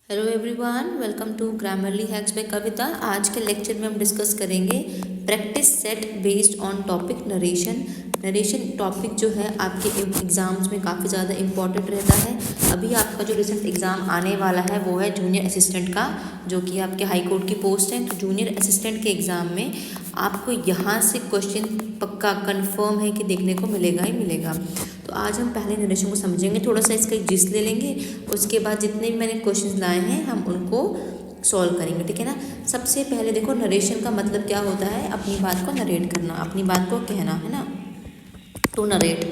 Hello everyone, welcome to grammarly hacks by Kavita. आज के lecture में हम डिस्कस करेंगे practice set based on topic narration. Narration topic जो है आपके एग्ज़ाम्स में काफ़ी ज़्यादा इम्पॉर्टेंट रहता है। अभी आपका जो रिसेंट एग्ज़ाम आने वाला है वो है जूनियर असिस्टेंट का, जो कि आपके हाई कोर्ट की पोस्ट है। तो जूनियर असिस्टेंट के एग्ज़ाम में आपको यहाँ से क्वेश्चन पक्का कन्फर्म है कि देखने को मिलेगा ही मिलेगा। तो आज हम पहले नरेशन को समझेंगे, थोड़ा सा इसका जिस्ट ले लेंगे। उसके बाद जितने भी मैंने क्वेश्चंस लाए हैं हम उनको सॉल्व करेंगे, ठीक है ना। सबसे पहले देखो, नरेशन का मतलब क्या होता है? अपनी बात को नरेट करना, अपनी बात को कहना, है ना, टू नरेट।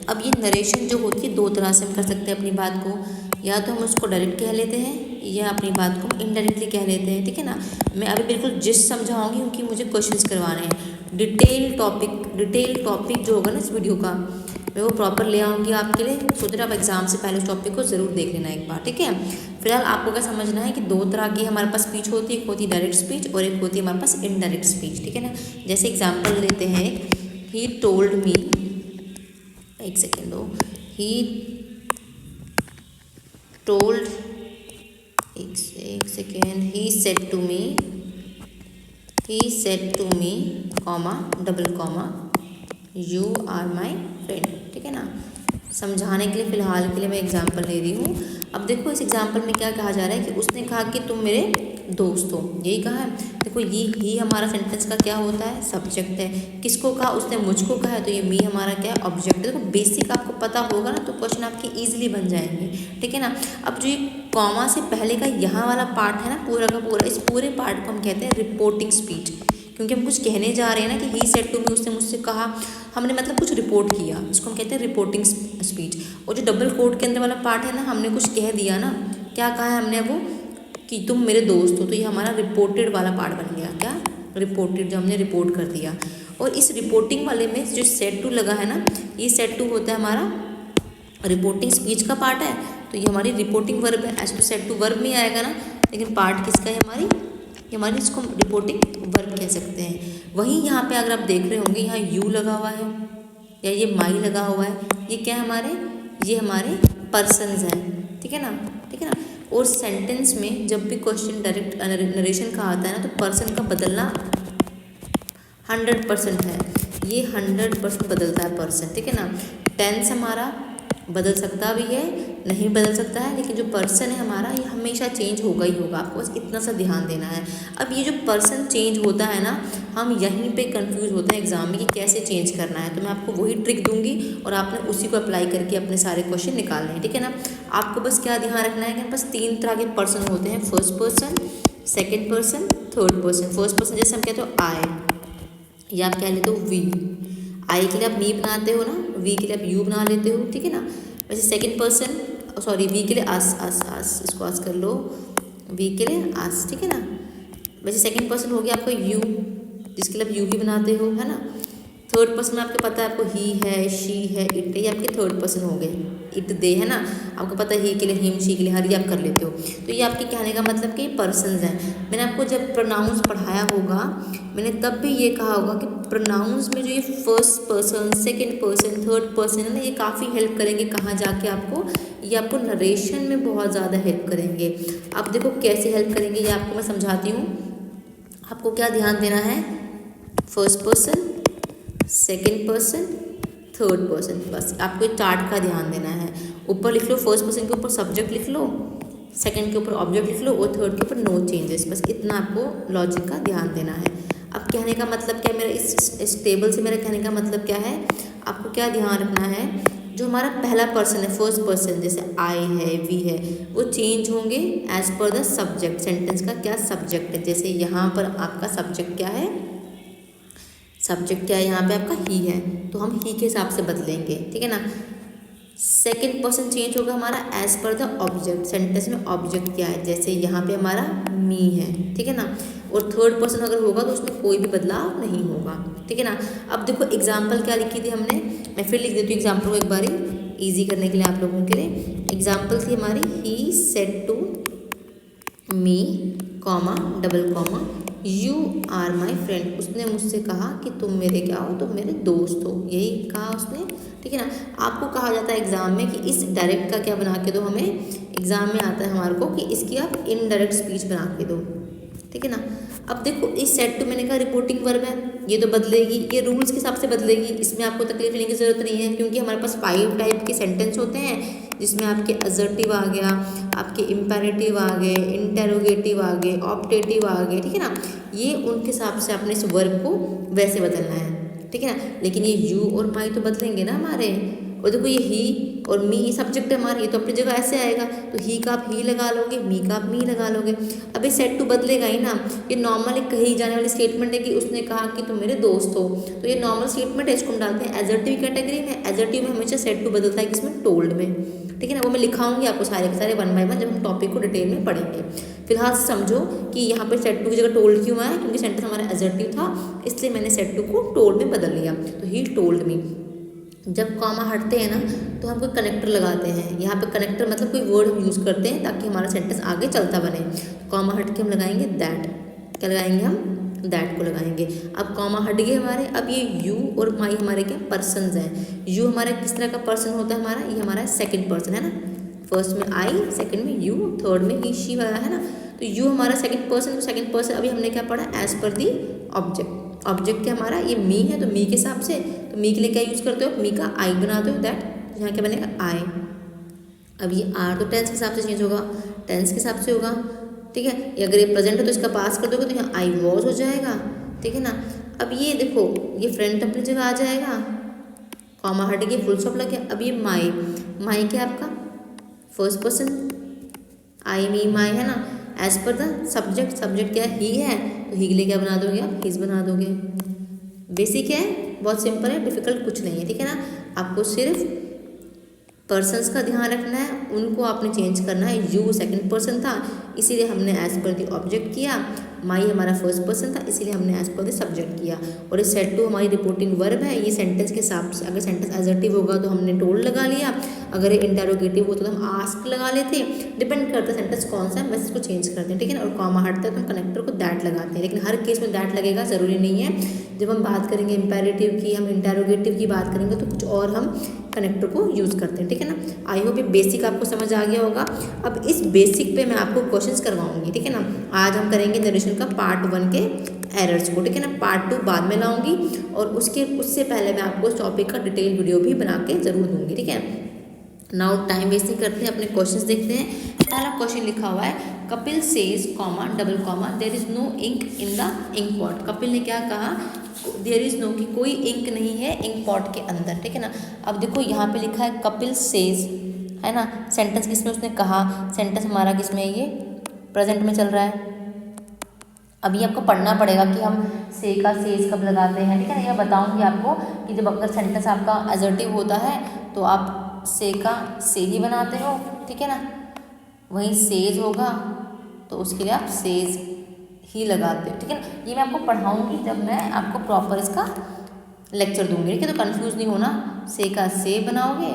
अब ये नरेशन जो होती है दो तरह से हम कर सकते हैं अपनी बात को। या तो हम उसको डायरेक्ट कह लेते हैं या अपनी बात को इनडायरेक्टली कह लेते हैं, ठीक है ना। मैं अभी बिल्कुल जिस्ट समझाऊंगी क्योंकि मुझे क्वेश्चंस करवाने हैं। डिटेल टॉपिक जो होगा ना इस वीडियो का, मैं वो प्रॉपर ले आऊँगी आपके लिए। सोच रहे आप एग्जाम से पहले उस टॉपिक को ज़रूर देख लेना एक बार, ठीक है। फिलहाल आपको क्या समझना है कि दो तरह की हमारे पास स्पीच होती है, एक होती है डायरेक्ट स्पीच और एक होती है हमारे पास इनडायरेक्ट स्पीच, ठीक है ना। जैसे एग्जाम्पल लेते हैं, ही टोल्ड मी, एक सेकेंड दो, ही टोल्ड, एक second, he said to me comma double comma you are my friend, ठीक है ना। समझाने के लिए फ़िलहाल के लिए मैं एग्जांपल ले रही हूँ। अब देखो इस एग्जांपल में क्या कहा जा रहा है कि उसने कहा कि तुम मेरे दोस्त हो, यही कहा है। देखो ये ही हमारा सेंटेंस का क्या होता है? सब्जेक्ट है। किसको कहा? उसने मुझको कहा है, तो ये मी हमारा क्या है? ऑब्जेक्ट है। देखो बेसिक आपको पता होगा ना तो क्वेश्चन आपके ईजिली बन जाएंगे, ठीक है ना। अब जो ये कॉमा से पहले का यहाँ वाला पार्ट है ना, पूरा का पूरा, इस पूरे पार्ट को हम कहते हैं रिपोर्टिंग स्पीच। क्योंकि हम कुछ कहने जा रहे हैं ना कि ही सेड टू मी, उसने मुझसे कहा, हमने मतलब कुछ रिपोर्ट किया, इसको हम कहते हैं रिपोर्टिंग स्पीच। और जो डबल कोट के अंदर वाला पार्ट है ना, हमने कुछ कह दिया ना, क्या कहा है हमने वो कि तुम मेरे दोस्त हो, तो ये हमारा रिपोर्टेड वाला पार्ट बन गया। क्या? रिपोर्टेड, जो हमने रिपोर्ट कर दिया। और इस रिपोर्टिंग वाले में जो सेड टू लगा है ना, ये सेड टू होता है हमारा रिपोर्टिंग स्पीच का पार्ट है, तो ये हमारी रिपोर्टिंग वर्ब है। As to said to verb में आएगा ना, लेकिन पार्ट किसका है? हमारी इसको हम रिपोर्टिंग वर्ब कह सकते हैं। वहीं यहाँ पे अगर आप देख रहे होंगे, यहाँ यू लगा हुआ है या ये माई लगा हुआ है, ये क्या है? ये हमारे पर्सन्स हैं, ठीक है ना, ठीक है ना। और सेंटेंस में जब भी क्वेश्चन डायरेक्ट नरेशन का आता है ना, तो पर्सन का बदलना 100% है। ये 100% बदलता है पर्सन, ठीक है ना। टेंस हमारा बदल सकता भी है, नहीं बदल सकता है, लेकिन जो पर्सन है हमारा ये हमेशा चेंज होगा ही होगा। आपको बस इतना सा ध्यान देना है। अब ये जो पर्सन चेंज होता है ना, हम यहीं पे कंफ्यूज होते हैं एग्जाम में कि कैसे चेंज करना है। तो मैं आपको वही ट्रिक दूंगी और आपने उसी को अप्लाई करके अपने सारे क्वेश्चन निकालने हैं, ठीक है ना। आपको बस क्या ध्यान रखना है कि बस 3 तरह के पर्सन होते हैं, first person, second person, third person. First person जैसे हम कहते हो आई, या आप कह लेते हो वी। आई के लिए आप मी बनाते हो ना, वी के लिए आप यू बना लेते हो, ठीक है ना। वैसे सेकंड पर्सन, सॉरी, वी के लिए आस, इसको आस कर लो, वी के लिए आस, ठीक है ना। वैसे सेकंड पर्सन हो गया आपका यू, जिसके लिए आप यू ही बनाते हो, है ना। थर्ड पर्सन में आपको पता है, आपको ही है, शी है, इट है, ये आपके थर्ड पर्सन हो गए। इट दे है ना, आपको पता है ही के लिए हिम, शी के लिए हर, ये आप कर लेते हो। तो ये आपके कहने का मतलब कि पर्सन्स हैं। मैंने आपको जब प्रोनाउंस पढ़ाया होगा, मैंने तब भी ये कहा होगा कि प्रोनाउंस में जो ये first person, second person, third person है ना, ये काफ़ी हेल्प करेंगे। कहाँ जाके आपको, ये आपको नरेशन में बहुत ज़्यादा हेल्प करेंगे। अब देखो कैसे हेल्प करेंगे, ये आपको मैं समझाती हूँ। आपको क्या ध्यान देना है? First person, second person, third person, बस आपको एक चार्ट का ध्यान देना है। ऊपर लिख लो फर्स्ट पर्सन के ऊपर सब्जेक्ट लिख लो, सेकंड के ऊपर ऑब्जेक्ट लिख लो और थर्ड के ऊपर नो चेंजेस। बस इतना आपको लॉजिक का ध्यान देना है। अब कहने का मतलब क्या, मेरा इस टेबल से मेरा कहने का मतलब क्या है? आपको क्या ध्यान रखना है, जो हमारा पहला पर्सन है, फर्स्ट पर्सन, जैसे आई है, वी है, वो चेंज होंगे as per the subject. Sentence का क्या सब्जेक्ट है, जैसे यहाँ पर आपका सब्जेक्ट क्या है? सब्जेक्ट क्या है यहाँ पे? आपका ही है, तो हम ही के हिसाब से बदलेंगे, ठीक है ना। सेकेंड पर्सन चेंज होगा हमारा एज पर द ऑब्जेक्ट। सेंटेंस में ऑब्जेक्ट क्या है, जैसे यहाँ पे हमारा मी है, ठीक है ना। और थर्ड पर्सन अगर होगा तो उसमें कोई भी बदलाव नहीं होगा, ठीक है ना। अब देखो एग्जाम्पल क्या लिखी थी हमने, मैं फिर लिख देती हूँ एग्जाम्पल को एक बारी ईजी करने के लिए आप लोगों के लिए। एग्जाम्पल थी हमारी, he said to me comma double comma you are my friend, उसने मुझसे कहा कि तुम मेरे क्या हो, तुम मेरे दोस्त हो, यही कहा उसने, ठीक है ना। आपको कहा जाता है एग्जाम में कि इस डायरेक्ट का क्या बना के दो, हमें एग्जाम में आता है हमारे को कि इसकी आप इनडायरेक्ट स्पीच बना के दो, ठीक है ना। अब देखो इस सेट टू मैंने कहा रिपोर्टिंग वर्ब है, ये तो बदलेगी, ये रूल्स के हिसाब से बदलेगी, इसमें आपको तकलीफ लेने की ज़रूरत नहीं है, क्योंकि हमारे पास 5 टाइप के सेंटेंस होते हैं, जिसमें आपके असर्टिव आ गया, आपके इम्पेरेटिव आ गए, इंटेरोगेटिव आ गए, ऑप्टेटिव आ गए, ठीक है ना। ये उनके हिसाब से आपने इस वर्ब को वैसे बदलना है, ठीक है ना। लेकिन ये यू और माई तो बदलेंगे ना हमारे। और देखो ये ही और मी, ये सब्जेक्ट है हमारा, ये तो अपनी जगह ऐसे आएगा, तो ही का आप ही लगा लोगे, मी का आप मी लगा लोगे। अब ये सेट टू बदलेगा ही ना। ये नॉर्मल एक कही जाने वाली स्टेटमेंट है कि उसने कहा कि तुम मेरे दोस्त हो, तो ये नॉर्मल स्टेटमेंट है, इसको हम डालते हैं एजर्टिव कैटेगरी में। एजर्टिव में हमेशा सेट टू बदलता है किसमें, टोल्ड में, ठीक है ना। वो मैं लिखाऊंगी आपको सारे के सारे 1 बाय 1 जब हम टॉपिक को डिटेल में पढ़ेंगे। फिलहाल समझो कि यहाँ पर सेट टू की जगह टोल्ड क्यों आया, क्योंकि सेंटेंस हमारा एजर्टिव था, इसलिए मैंने सेट टू को टोल्ड में बदल लिया। तो ही टोल्ड मी। जब कॉमा हटते हैं ना तो हम कोई कनेक्टर लगाते हैं, यहाँ पे कनेक्टर मतलब कोई वर्ड हम यूज़ करते हैं ताकि हमारा सेंटेंस आगे चलता बने। कॉमा हट के हम लगाएंगे दैट, क्या लगाएंगे हम, दैट को लगाएंगे। अब कॉमा हट गए हमारे, अब ये यू और माई हमारे क्या पर्सन्स हैं। यू हमारा किस तरह का पर्सन होता है हमारा, ये हमारा सेकंड पर्सन है ना, फर्स्ट में आई, सेकंड में यू, थर्ड में ही शी वाला है ना। तो यू हमारा सेकंड पर्सन, तो सेकंड पर्सन अभी हमने क्या पढ़ा, as per the object. Object क्या हमारा, ये मी है, तो मी के हिसाब से, तो मी के लिए क्या यूज़ करते हो, मी का आई बनाते हो, दैट, यहाँ क्या बनेगा आई। अब ये आर तो टेंस के हिसाब से चेंज होगा, टेंस के हिसाब से होगा, ठीक है। अगर ये प्रेजेंट है तो इसका पास कर दोगे तो यहाँ आई वॉज हो जाएगा, ठीक है ना। अब ये देखो ये फ्रेंड अपनी जगह आ जाएगा, कॉमा हट गया, फुल स्टॉप लग गया। अब ये माई, माई क्या आपका फर्स्ट पर्सन, आई मी माई है ना, as per the subject, subject क्या ही है, तो ही के लिए क्या बना दोगे आप, हिज बना दोगे। बेसिक है, बहुत सिंपल है, डिफिकल्ट कुछ नहीं है, ठीक है ना। आपको सिर्फ पर्सन्स का ध्यान रखना है, उनको आपने चेंज करना है। यू सेकंड पर्सन था इसीलिए हमने एज पर द ऑब्जेक्ट किया, माई हमारा फर्स्ट पर्सन था इसीलिए हमने एज पर द सब्जेक्ट किया, और ये सेट टू हमारी रिपोर्टिंग वर्ब है। ये सेंटेंस के हिसाब से, अगर सेंटेंस एजर्टिव होगा तो हमने टोल्ड लगा लिया, अगर ये इंटेरोगेटिव होता तो हम आस्क लगा लेते, डिपेंड करता है सेंटेंस कौन सा है, बस इसको चेंज करते हैं, ठीक है ना। और कॉमा हटता है तो हम कनेक्टर को दैट लगाते हैं, लेकिन हर केस में दैट लगेगा ज़रूरी नहीं है। जब हम बात करेंगे इम्पेरेटिव की, हम इंटेरोगेटिव की बात करेंगे तो कुछ और हम कनेक्टर को यूज़ करते हैं, ठीक है ना। आई होप ये बेसिक आपको समझ आ गया होगा। अब इस बेसिक पे मैं आपको क्वेश्चंस करवाऊंगी, ठीक है ना। आज हम करेंगे नरेशन का पार्ट 1 के एरर्स को, ठीक है ना। पार्ट 2 बाद में लाऊंगी, और उससे पहले मैं आपको इस टॉपिक का डिटेल वीडियो भी बना के ज़रूर दूंगी, ठीक है। नाउ टाइम वेस्ट नहीं करते हैं, अपने क्वेश्चंस देखते हैं। पहला क्वेश्चन लिखा हुआ है, Kapil says comma double comma there is no ink in the ink pot. Kapil ने क्या कहा, देयर इज नो कि कोई इंक नहीं है इंक पॉट के अंदर, ठीक है ना। अब देखो यहाँ पे लिखा है कपिल सेज, है ना, सेंटेंस किसमें उसने कहा, सेंटेंस हमारा किसमें है, ये प्रेजेंट में चल रहा है। अभी आपको पढ़ना पड़ेगा कि हम से का सेज कब लगाते हैं, ठीक है ना। यह बताऊंगी आपको कि जब अगर सेंटेंस आपका एजर्टिव होता है तो आप से का से ही बनाते हो, ठीक है ना। वहीं सेज होगा तो उसके लिए आप सेज ही लगाते हो, ठीक है ना। ये मैं आपको पढ़ाऊंगी जब मैं आपको प्रॉपर इसका लेक्चर दूंगी, ठीक है। तो कंफ्यूज नहीं होना, से का से बनाओगे,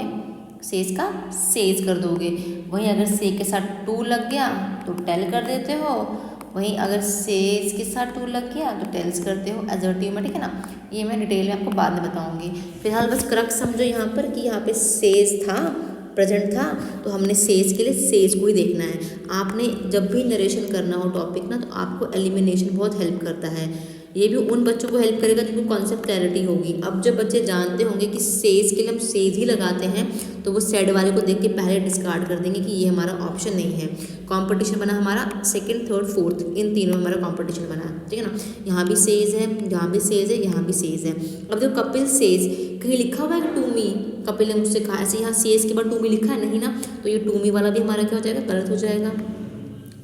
सेज का सेज कर दोगे। वहीं अगर से के साथ टू लग गया तो टेल कर देते हो, वहीं अगर सेज के साथ टू लग गया तो टेल्स करते हो एजर्टिव में, ठीक है ना। ये मैं डिटेल में आपको बाद में बताऊंगी। फिलहाल बस क्रक्स समझो यहाँ पर कि यहाँ पे सेज था, प्रेजेंट था, तो हमने सेज के लिए सेज को ही देखना है। आपने जब भी नरेशन करना हो टॉपिक ना, तो आपको एलिमिनेशन बहुत हेल्प करता है। ये भी उन बच्चों को हेल्प करेगा जिनको कॉन्सेप्ट क्लैरिटी होगी। अब जब बच्चे जानते होंगे कि सेज के लिए हम सेज ही लगाते हैं, तो वो सेड वाले को देख के पहले डिस्कार्ड कर देंगे कि ये हमारा ऑप्शन नहीं है। कंपटीशन बना हमारा सेकंड, थर्ड, फोर्थ, इन तीनों में हमारा कंपटीशन बना, ठीक है ना। यहाँ भी सेज है, यहाँ भी सेज है, यहाँ भी सेज है। अब देखो कपिल सेज, कहीं लिखा हुआ है टू मी, कपिल ने मुझसे कहा, ऐसे यहाँ सेज के बाद टू मी लिखा है नहीं ना, तो ये टू मी वाला भी हमारा क्या हो जाएगा, गलत हो जाएगा।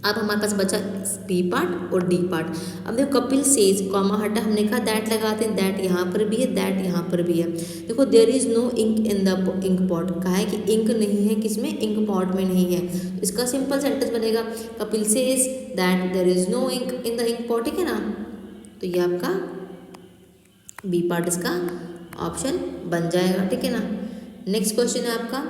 अब हमारे पास बचा बी पार्ट और डी पार्ट। अब देखो कपिल सेज कॉमा हटा, हमने कहा दैट लगाते हैं, दैट यहाँ पर भी है, दैट यहाँ पर भी है। देखो there is no ink in the ink pot, कहा है कि इंक नहीं है किसमें, इंक पॉट में नहीं है। इसका सिंपल सेंटेंस बनेगा Kapil says that there is no ink in the ink pot, ठीक है ना। तो ये आपका बी पार्ट इसका ऑप्शन बन जाएगा, ठीक है ना। नेक्स्ट क्वेश्चन है आपका,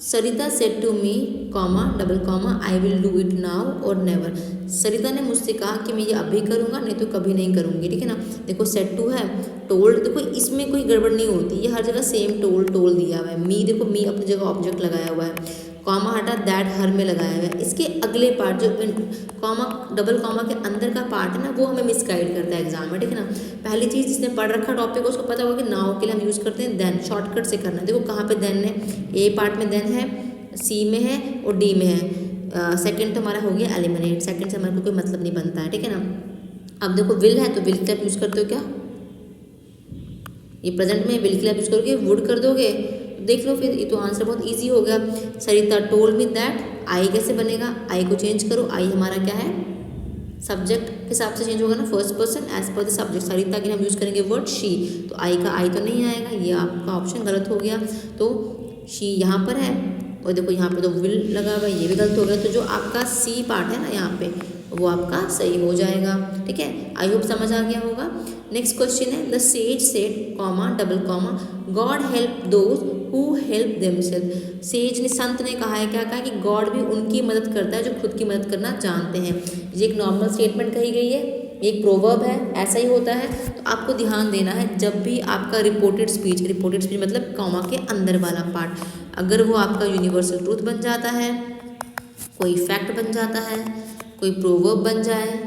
Sarita said to me comma double comma I will do it now or never. Sarita ने मुझसे कहा कि मैं ये अभी करूँगा नहीं तो कभी नहीं करूँगी, ठीक है ना। देखो सेड टू है, टोल्ड, देखो इसमें कोई गड़बड़ नहीं होती, ये हर जगह सेम टोल दिया हुआ है। मी, देखो मी अपनी जगह ऑब्जेक्ट लगाया हुआ है, कॉमा हटा दैट हर में लगाया हुआ है। इसके अगले पार्ट जो कॉमा डबल कॉमा के अंदर का पार्ट है ना, वो हमें मिसगाइड करता है एग्जाम में, ठीक है ना। पहली चीज़ जिसने पढ़ रखा टॉपिक उसको पता होगा कि नाउ के लिए हम यूज़ करते हैं देन, शॉर्टकट से करना है। देखो कहाँ पे देन है, ए पार्ट में देन है, सी में है और डी में है। सेकंड तो हमारा हो गया एलिमिनेट, सेकंड से हमारे को कोई मतलब नहीं बनता है, ठीक है ना। अब देखो विल है तो विल के आप यूज़ करते हो क्या, ये प्रेजेंट में विल के लिए यूज़ करोगे, वुड कर दोगे, देख लो फिर, ये तो आंसर बहुत इजी हो गया। सरिता टोल्ड मी दैट, आई कैसे बनेगा, आई को चेंज करो, आई हमारा क्या है, सब्जेक्ट के हिसाब से चेंज होगा ना, फर्स्ट पर्सन एज पर द सब्जेक्ट। सरिता के लिए हम यूज़ करेंगे वर्ड शी, तो आई का आई तो नहीं आएगा, ये आपका ऑप्शन गलत हो गया। तो शी यहाँ पर है और देखो यहाँ पे तो विल लगा हुआ है, ये भी गलत हो गया। तो जो आपका सी पार्ट है ना यहाँ पे, वो आपका सही हो जाएगा, ठीक है। आई होप समझ आ गया होगा। नेक्स्ट क्वेश्चन है the sage said comma double comma God help those who help themselves. Sage ने, संत ने कहा है, क्या कहा है कि गॉड भी उनकी मदद करता है जो खुद की मदद करना जानते हैं। ये एक नॉर्मल स्टेटमेंट कही गई है, एक प्रोवर्ब है, ऐसा ही होता है। तो आपको ध्यान देना है जब भी आपका रिपोर्टेड स्पीच मतलब कॉमा के अंदर वाला पार्ट, अगर वो आपका यूनिवर्सल ट्रूथ बन जाता है, कोई फैक्ट बन जाता है, कोई प्रोवर्ब बन जाए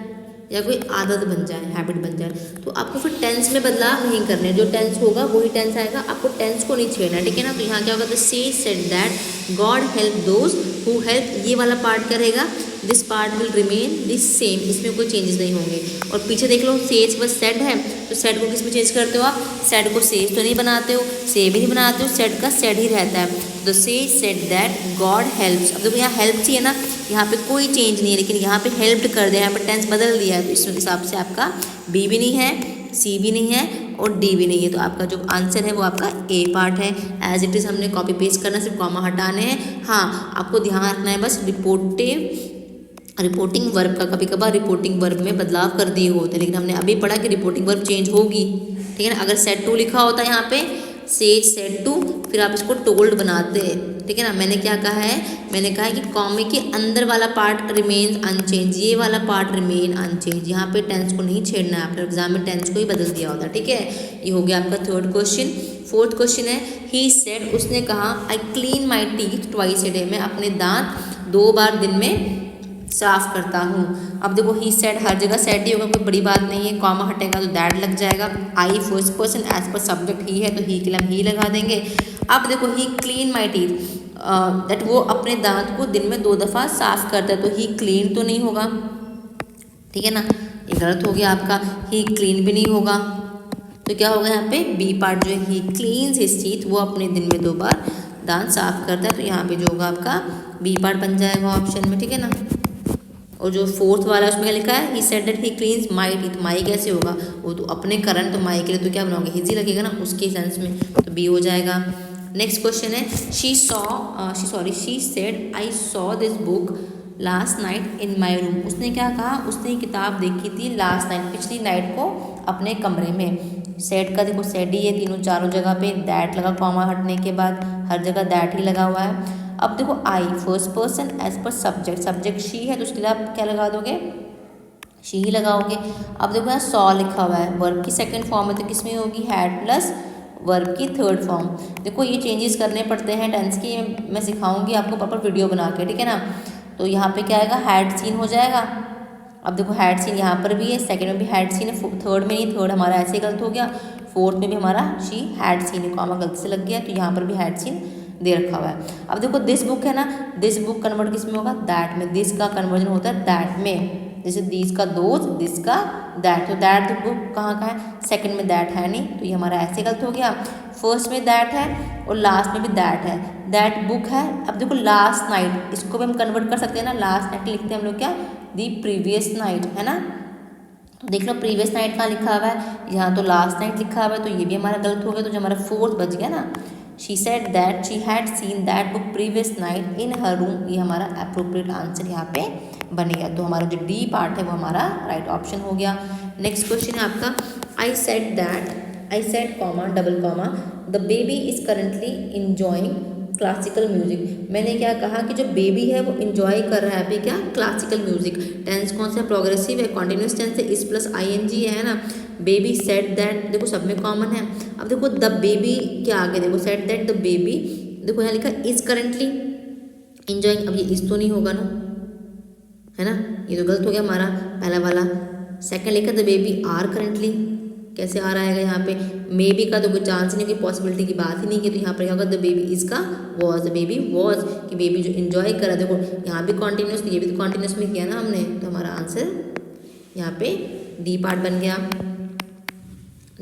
या कोई आदत बन जाए, हैबिट बन जाए, तो आपको फिर टेंस में बदलाव नहीं करने, जो टेंस होगा वही टेंस आएगा, आपको टेंस को नहीं छेड़ना, ठीक है ना। तो यहाँ क्या होगा, the sage said that God help those who help, ये वाला पार्ट क्या रहेगा, this part will remain this same, इसमें कोई चेंजेस नहीं होंगे। और पीछे देख लो सेज बस सेड है, तो सेड को किस में चेंज करते हो आप, सेड को सेज तो नहीं बनाते हो, से भी नहीं बनाते हो, सेड का सेड ही रहता है। The sage said that God helps, अब देखो यहाँ हेल्प चाहिए ना, यहाँ पे कोई चेंज नहीं है, लेकिन यहाँ पे हेल्प्ड कर दिया, यहाँ पे टेंस बदल दिया है, तो इस हिसाब से आपका बी भी नहीं है, सी भी नहीं है और डी भी नहीं है। तो आपका जो आंसर है वो आपका ए पार्ट है। एज इट इज़ हमने कॉपी पेस्ट करना, सिर्फ कॉमा हटाने हैं। हाँ, आपको ध्यान रखना है बस रिपोर्टिंग वर्ब का, कभी कभार रिपोर्टिंग वर्ब में बदलाव कर दिए होते हैं, लेकिन हमने अभी पढ़ा कि रिपोर्टिंग वर्ब चेंज होगी, ठीक है ना। अगर सेड टू लिखा होता है यहाँ पे, सेज सेड टू, फिर आप इसको टोल्ड बनाते हैं, ठीक है ना। मैंने क्या कहा है, मैंने कहा है कि कॉमे के अंदर वाला पार्ट रिमेन्स अनचेंज, ये वाला पार्ट रिमेन अनचेंज, यहाँ पे टेंस को नहीं छेड़ना है, आपने एग्जाम में टेंस को ही बदल दिया होता है, ठीक है। ये हो गया आपका थर्ड क्वेश्चन। फोर्थ क्वेश्चन है ही सेड, उसने कहा I clean my teeth twice a day, मैं अपने दांत 2 बार दिन में साफ करता हूँ। अब देखो ही सेड, हर जगह सेड ही होगा, कोई बड़ी बात नहीं है, कॉमा हटेगा तो दैट लग जाएगा। I first person as per subject ही है, तो ही के लिए हम ही लगा देंगे। अब देखो ही क्लीन माई टीथ, दैट वो अपने दांत को दिन में 2 दफ़ा साफ करता है, तो ही क्लीन तो नहीं होगा, ठीक है ना, ये गलत हो गया आपका। ही क्लीन भी नहीं होगा, तो क्या होगा यहाँ पे बी पार्ट जो है, ही क्लीन्स हिज टीथ, वो अपने दिन में 2 बार दांत साफ करता है, तो यहाँ पे जो होगा आपका बी पार्ट बन जाएगा ऑप्शन में, ठीक है ना। और जो फोर्थ वाला उसमें क्या लिखा है, he said that he cleans my teeth, my कैसे होगा, वो तो अपने करंट, तो माई के लिए तो क्या बनाओगे, हिजी लगेगा ना उसके सेंस में, तो बी हो जाएगा। नेक्स्ट क्वेश्चन है she said I saw this book last night in my room, उसने क्या कहा, उसने ये किताब देखी थी लास्ट नाइट, पिछली नाइट को अपने कमरे में। सेड का देखो सेड ही है तीनों चारों जगह पे, दैट लगा कॉमा हटने के बाद, हर जगह दैट ही लगा हुआ है। अब देखो I first person as per subject, subject she है तो उसके लिए आप क्या लगा दोगे, शी ही लगाओगे। अब देखो यहाँ सॉ लिखा हुआ है, वर्ब की सेकंड फॉर्म है तो किस में होगी, हैड प्लस वर्ब की थर्ड फॉर्म। देखो ये चेंजेस करने पड़ते हैं टेंस की, मैं सिखाऊंगी आपको प्रॉपर वीडियो बना के, ठीक है ना। तो यहाँ पे क्या आएगा, हैड सीन हो जाएगा। अब देखो हैड सीन यहाँ पर भी है, सेकंड में भी हैड सीन है, थर्ड में नहीं, थर्ड हमारा ऐसे गलत हो गया, फोर्थ में भी हमारा शी हैड सीन है, कॉमा गलती से लग गया, तो यहाँ पर भी हैड सीन दे रखा हुआ है। अब देखो दिस बुक है ना, दिस बुक कन्वर्ट किस में होगा, दैट में, दिस का कन्वर्जन होता है दैट में, जैसे दिस का दोज, दिस का दैट, तो दैट बुक कहाँ का है, सेकंड में दैट है नहीं, तो ये हमारा ऐसे गलत हो गया। फर्स्ट में दैट है और लास्ट में भी दैट है, दैट बुक है। अब देखो लास्ट नाइट, इसको भी हम कन्वर्ट कर सकते हैं ना, लास्ट नाइट लिखते हैं हम लोग क्या, दी प्रीवियस नाइट, है ना। तो देख लो प्रीवियस नाइट कहाँ लिखा हुआ है, यहाँ तो लास्ट नाइट लिखा हुआ है, तो ये भी हमारा गलत हो गया, तो जो हमारा फोर्थ बच गया ना, she said that she had seen that book previous night in her room, ये हमारा अप्रोप्रिएट आंसर यहाँ पे बनेगा। तो हमारा जो डी पार्ट है वो हमारा राइट ऑप्शन हो गया। नेक्स्ट क्वेश्चन है आपका, I said comma double comma the baby is currently enjoying classical music. मैंने क्या कहा कि जो बेबी है वो इंजॉय कर रहा है अभी क्या, क्लासिकल म्यूजिक। टेंस कौन सा, प्रोग्रेसिव है, कॉन्टिन्यूस टेंस है, इस प्लस आईएनजी है ना। बेबी सेड दैट, देखो सब में कॉमन है। अब देखो द बेबी के आगे देखो सेड दैट द बेबी, देखो यहाँ लिखा इज करेंटली इंजॉइंग, अब ये इस तो नहीं होगा ना, है ना, ये तो गलत हो गया हमारा पहला वाला। सेकंड लिखा द बेबी आर करेंटली, कैसे आ रहा है यहाँ पे, मे बी का तो कोई चांस नहीं, कोई पॉसिबिलिटी की बात ही नहीं है। तो यहाँ पर क्या होगा, द बेबी इसका वॉज, द बेबी वॉज कि बेबी जो इंजॉय कर रहा है। देखो यहाँ भी कॉन्टिन्यूस, ये भी तो कॉन्टिन्यूस में किया ना हमने, तो हमारा आंसर यहाँ पे डी पार्ट बन गया।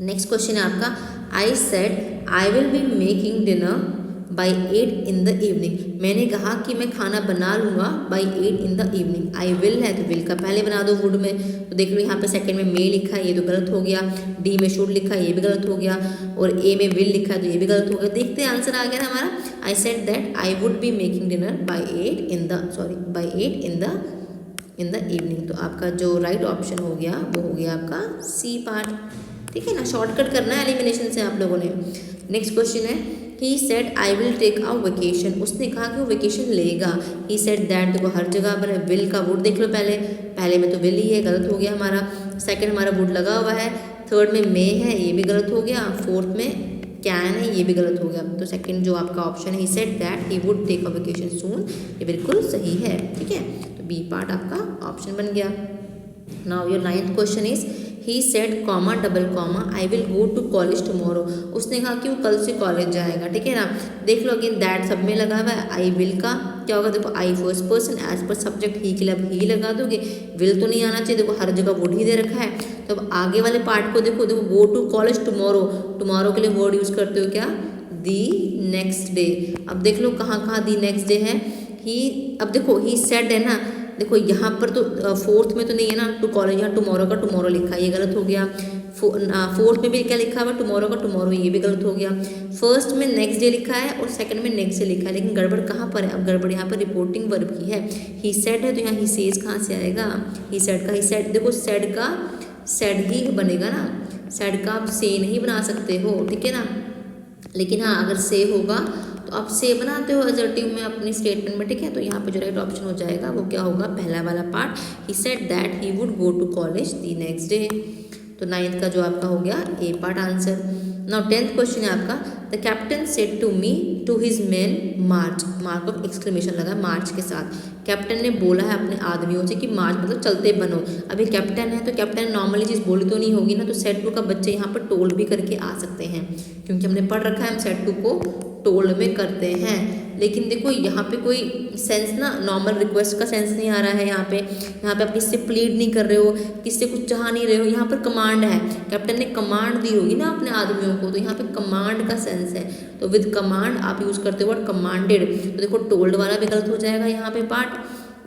नेक्स्ट क्वेश्चन है आपका, I said I will be making dinner by 8 in the evening। मैंने कहा कि मैं खाना बना लूँगा by 8 in the evening। I will है तो विल का पहले बना दो वुड में, तो देख लो यहाँ पे सेकंड में मे लिखा है, ये तो गलत हो गया। डी में शुड लिखा है, ये भी गलत हो गया। और ए में विल लिखा है, तो ये भी गलत हो गया। देखते हैं आंसर आ गया ना हमारा, I said that I would be making dinner by 8 in the evening। तो आपका जो राइट ऑप्शन हो गया वो हो गया आपका सी पार्ट, ठीक है ना। शॉर्टकट करना है एलिमिनेशन से आप लोगों ने। नेक्स्ट क्वेश्चन है, he said I will take a vacation. उसने कहा कि वो वेकेशन लेगा। ही सेड दैट, देखो हर जगह पर विल का वुड देख लो, पहले में तो विल ही है, गलत हो गया हमारा। सेकंड हमारा वुड लगा हुआ है, थर्ड में मे है, ये भी गलत हो गया। फोर्थ में कैन है, ये भी गलत हो गया। तो सेकंड जो आपका ऑप्शन है, he said that he would take a vacation soon, ये बिल्कुल सही है, ठीक है। तो बी पार्ट आपका ऑप्शन बन गया। Now your 9th question is, he said comma double comma I will go to college tomorrow. उसने कहा कि वो कल से कॉलेज जाएगा, ठीक है ना। देख लो अगेन दैट सब में लगा हुआ है। आई विल का क्या होगा, देखो I first person as per subject, he के लिए अब ही लगा दोगे, विल तो नहीं आना चाहिए, देखो हर जगह वुड ही दे रखा है। तो अब आगे वाले पार्ट को देखो, go to college tomorrow, tomorrow के लिए वर्ड यूज करते हो क्या, दी नेक्स्ट डे। अब देख लो कहाँ दी नेक्स्ट डे है, ही, अब देखो ही सेड है ना, देखो यहाँ पर तो फोर्थ में तो नहीं है ना टू कॉलेज, यहाँ टुमारो का टुमारो लिखा है, ये गलत हो गया। फोर्थ में भी क्या लिखा हुआ टुमारो का टुमारो, ये भी गलत हो गया। फर्स्ट में नेक्स्ट डे लिखा है और सेकंड में नेक्स्ट डे लिखा है, लेकिन गड़बड़ कहाँ पर है, अब गड़बड़ यहाँ पर रिपोर्टिंग वर्ब की है। ही सेड है तो यहाँ ही सेज कहाँ से आएगा, ही सेड का, ही सेड, देखो सेड का सेड ही बनेगा ना, सेड का आप से नहीं बना सकते हो, ठीक है ना। लेकिन हाँ अगर से होगा तो आप से बनाते हो असर्टिव में अपनी स्टेटमेंट में, ठीक है। तो यहाँ पे जो राइट ऑप्शन हो जाएगा वो क्या होगा, पहला वाला part, he said that he would go to college the next day. तो 9th का जो आपका हो गया A part answer. Now 10th question है आपका, the captain said to me to his men march, mark of exclamation लगा march के साथ। कैप्टन ने बोला है अपने आदमियों से कि मार्च मतलब चलते बनो। अभी कैप्टन है तो कैप्टन नॉर्मली चीज़ बोली तो नहीं होगी ना, तो सेड टू का बच्चे यहाँ पर टोल्ड भी करके आ सकते हैं, क्योंकि हमने पढ़ रखा है हम सेड टू को टोल्ड में करते हैं। लेकिन देखो यहाँ पे कोई सेंस ना, नॉर्मल रिक्वेस्ट का सेंस नहीं आ रहा है यहाँ पे आप किससे प्लीड नहीं कर रहे हो, किससे कुछ चाह नहीं रहे हो, यहाँ पर कमांड है, कैप्टन ने कमांड दी होगी ना अपने आदमियों को, तो यहाँ पे कमांड का सेंस है। तो विद कमांड आप यूज़ करते हो वर्ड कमांडेड, तो देखो टोल्ड वाला भी गलत हो जाएगा यहाँ पे पार्ट,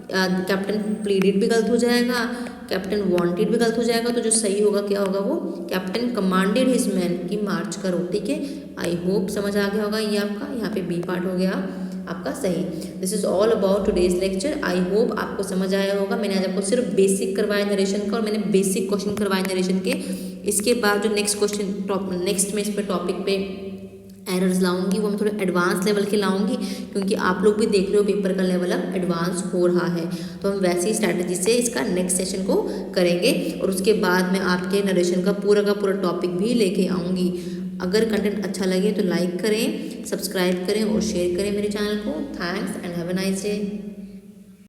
कैप्टन प्लीडेड भी गलत हो जाएगा, कैप्टन वांटेड भी गलत हो जाएगा। तो जो सही होगा क्या होगा, वो कैप्टन कमांडेड हिज मैन की मार्च करो, ठीक है। आई होप समझ आ गया होगा ये आपका, यहाँ पे बी पार्ट हो गया आपका सही। This is all about today's lecture. I hope आपको समझ आया होगा। मैंने आज आपको सिर्फ बेसिक करवाया नरेशन का, और मैंने बेसिक क्वेश्चन करवाए नरेशन के। इसके बाद जो नेक्स्ट क्वेश्चन नेक्स्ट में इस पर टॉपिक पे एरर्स लाऊंगी, वो मैं थोड़े एडवांस लेवल के लाऊंगी, क्योंकि आप लोग भी देख रहे हो पेपर का लेवल अब एडवांस हो रहा है। तो हम वैसी स्ट्रैटेजी से इसका नेक्स्ट सेशन को करेंगे, और उसके बाद मैं आपके नरेशन का पूरा टॉपिक भी लेके आऊँगी। अगर कंटेंट अच्छा लगे तो लाइक करें, सब्सक्राइब करें और शेयर करें मेरे चैनल को। Thanks and have a nice day.